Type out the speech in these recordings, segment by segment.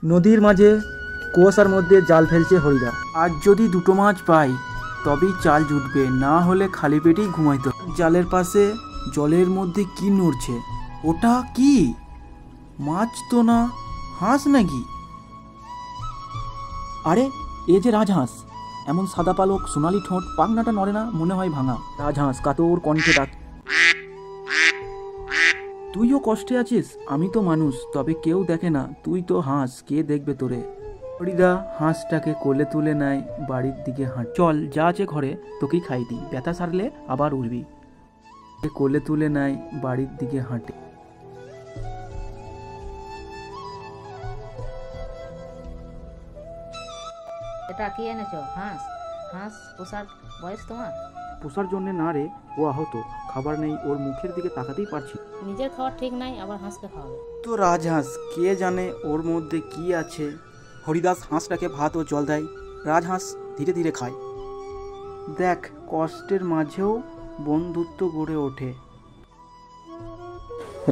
নদীর মাঝে কুয়াশার মধ্যে জাল ফেলছে হরিদা। আজ যদি দুটো মাছ পাই তবেই চাল জুটবে, না হলে খালি পেটেই ঘুমাইতো। জালের পাশে জলের মধ্যে কি নড়ছে? ওটা কি? মাছ তো না, হাঁস নাকি? আরে এ যে রাজহাঁস, এমন সাদা পালক, সোনালি ঠোঁট, পাখনাটা নড়ে না, মনে হয় ভাঙা। রাজহাঁস কাতর কণ্ঠে ডাক, তুইও কষ্টে আছিস? আমি তো মানুষ, তবে কেউ দেখে না। তুই তো হাঁস, কে দেখবে তোরে? হরিদা হাঁসটাকে কোলে তুলে নেয়, বাড়ির দিকে হাঁট। চল, যা আছে ঘরে তোকেই খাই দিই, ব্যথা সারলে আবার উঠবি। কোলে তুলে নেয়, বাড়ির দিকে হাঁটে। এটা কি এনেছো? হাঁস? হাঁস পোষার বয়স তোমার? পোষার জন্য না রে, ও আহত, খাবার নেই, ওর মুখের দিকে তাকাতেই পারছি। নিজের খাওয়ার ঠিক নাই, আবার হাঁসকে খাওয়াবে? তো রাজহাঁস, কে জানে ওর মধ্যে কি আছে। হরিদাস হাঁসটাকে ভাত ও জল দেয়। রাজহাঁস ধীরে ধীরে খায়। দেখ, কষ্টের মাঝেও বন্ধুত্ব গড়ে ওঠে।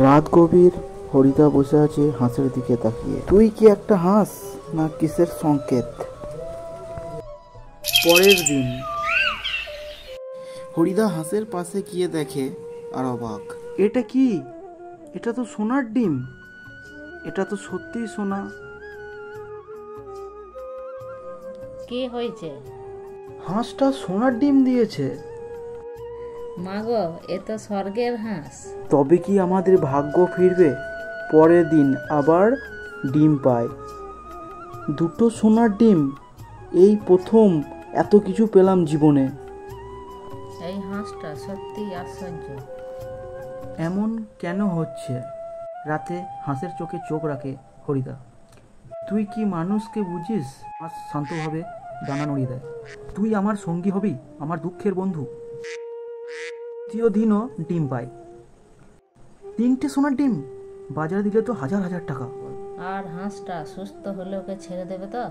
রাত গভীর, হরিদা বসে আছে হাঁসের দিকে তাকিয়ে। তুই কি একটা হাঁস, না কিসের সংকেত? পরের দিন হরিদা হাঁসের পাশে গিয়ে দেখে আর অবাক। এটা কি? এটা তো সোনার ডিম। এটা তো সত্যিই সোনা। কি হয়েছে? হাঁসটা সোনার ডিম দিয়েছে। মাগো, এ তো স্বর্গের হাঁস। তবে কি আমাদের ভাগ্য ফিরবে? পরের দিন আবার ডিম পায়, দুটো সোনার ডিম। এই প্রথম এত কিছু পেলাম জীবনে। এই হাঁসটা সত্যি আশ্চর্য। এমন কেন হচ্ছে? রাতে হাঁসের চোখে চোখ রাখে হরিদা। তুই কি মানুষকে বুঝিস? হাঁস শান্তভাবে ডানা নড়িয়ে দেয়। তুই আমার সঙ্গী হবি, আমার দুঃখের বন্ধু। তৃতীয় দিনও ডিম পায়, 3টে সোনার ডিম। বাজারে দিলে তো হাজার হাজার টাকা। আর হাঁসটা সুস্থ হলে ওকে ছেড়ে দেবে তো?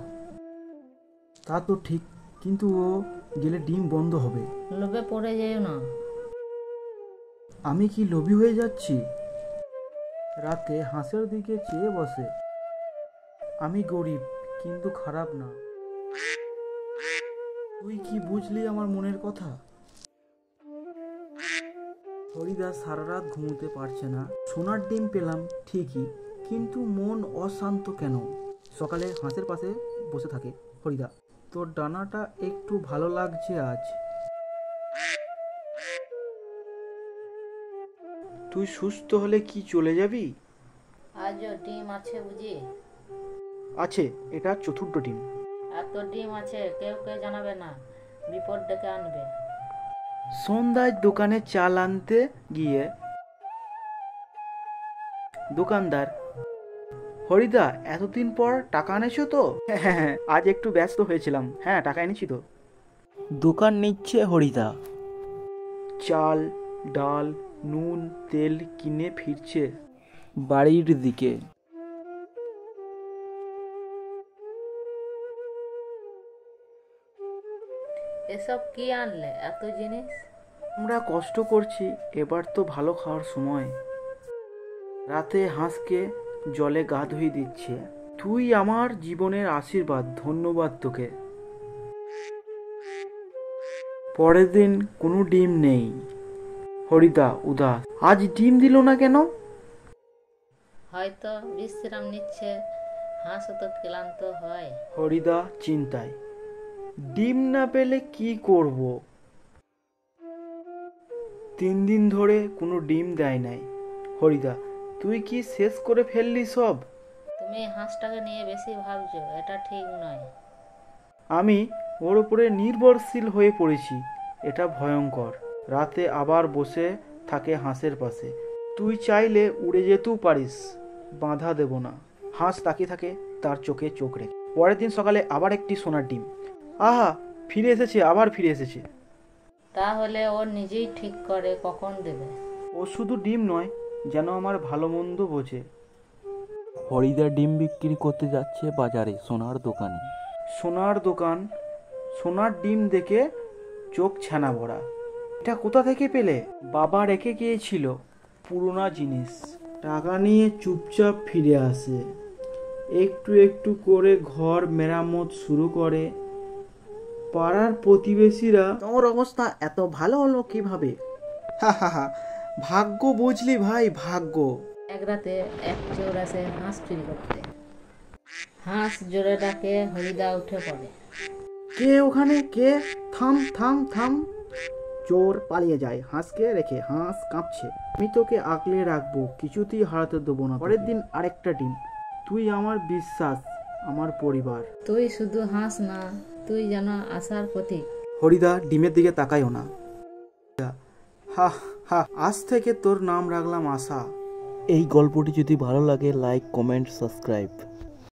তা তো ঠিক, কিন্তু ও গেলে ডিম বন্ধ হবে। লোভে পড়ে যেও না। আমি কি লোভী হয়ে যাচ্ছি? রাতে হাঁসের দিকে চেয়ে বসে। আমি গরিব, কিন্তু খারাপ না। তুই কি বুঝলি আমার মনের কথা? হরিদা সারা রাত ঘুমোতে পারছে না। সোনার ডিম পেলাম ঠিকই, কিন্তু মন অশান্ত কেন? সকালে হাঁসের পাশে বসে থাকে হরিদা। তোর ডানাটা একটু ভালো লাগছে আজ। তুই সুস্থ হলে কি চলে যাবি? আজও ডিম আছে বুঝি? আছে, এটা 4র্থ ডিম। এত ডিম আছে, কেউ জানাবে না, বিপদ ডেকে আনবে। সন্ধ্যায় দোকানে চাল আনতে গিয়ে দোকানদার, হরিদা এতদিন পর টাকা এনেছো তো? হ্যাঁ, আজ একটু ব্যস্ত হয়েছিলাম। হ্যাঁ, টাকা এনেছি তো। দোকান নিচ্ছে হরিদা। চাল, ডাল, নুন, তেল কিনে ফিরছে বাড়ির দিকে। এসব কি আনলে, এত জিনিস? আমরা কষ্ট করছি, এবার তো ভালো খাওয়ার সময়। রাতে হাঁসকে জলে গা ধুয়ে দিচ্ছে। তুই আমার জীবনের আশীর্বাদ, ধন্যবাদ তোকে। পরের দিন কোনো ডিম নেই। হরিদা উদাস। আজ ডিম দিল না কেন? হয়তো বিশ্রাম নিচ্ছে, হাঁস তো ক্লান্ত হয়। হরিদা চিন্তায়। ডিম না পেলে কি করব? 3 দিন ধরে কোনো ডিম দেয় নাই। হরিদা, তুই কি শেষ করে ফেললি সব? তুমি হাঁসটাকে নিয়ে বেশি ভাবছো, এটা ঠিক নয়। আমি ওর উপরে নির্ভরশীল হয়ে পড়েছি, এটা ভয়ঙ্কর। রাতে আবার বসে থাকে হাঁসের পাশে। তুই চাইলে উড়ে যেতেও পারিস, বাধা দেব না। হাঁস তাকিয়ে থাকে তার চোখে চোখ রেখে। পরের দিন সকালে আবার একটি সোনার ডিম। আহা, ফিরে এসেছে, আবার ফিরে এসেছে। তাহলে ও নিজেই ঠিক করে কখন দেবে। ও শুধু ডিম নয়, যেন আমার ভালো মন্দ বোঝে। হরিদা ডিম বিক্রি করতে যাচ্ছে বাজারে, সোনার দোকানে। সোনার দোকান, সোনার ডিম দেখে চোখ ছানা ভরা। এটা কোথা থেকে পেলে? বাবা রেখে গিয়েছিল, পুরোনো জিনিস। টাকা নিয়ে চুপচাপ ফিরে আসে। একটু একটু করে ঘর মেরামত শুরু করে। পাড়ার প্রতিবেশীরা, তোর অবস্থা এত ভালো হলো কিভাবে? হা হা হা, ভাগ্য বুঝলি ভাই, ভাগ্য। এক রাতে এক চোর আসে হাঁস চুরি করতে। হাঁস জোরে ডাকে, হরিদা উঠে পড়ে। কে ওখানে, কে? থাম থাম থাম। চোর পালিয়ে যায় হাঁসকে রেখে। হাঁস কাঁপছে। আমি তোকে আগলে রাখবো, কিছুতেই হারাতে দেবো না। পরের দিন আরেকটা ডিম। তুই আমার বিশ্বাস, আমার পরিবার। তুই শুধু হাঁস না, তুই যেন আশার প্রতীক। হরিদা ডিমের দিকে তাকায়ও না। হা হা, আজ থেকে তোর নাম রাখলাম আশা। এই গল্পটি যদি ভালো লাগে লাইক কমেন্ট সাবস্ক্রাইব।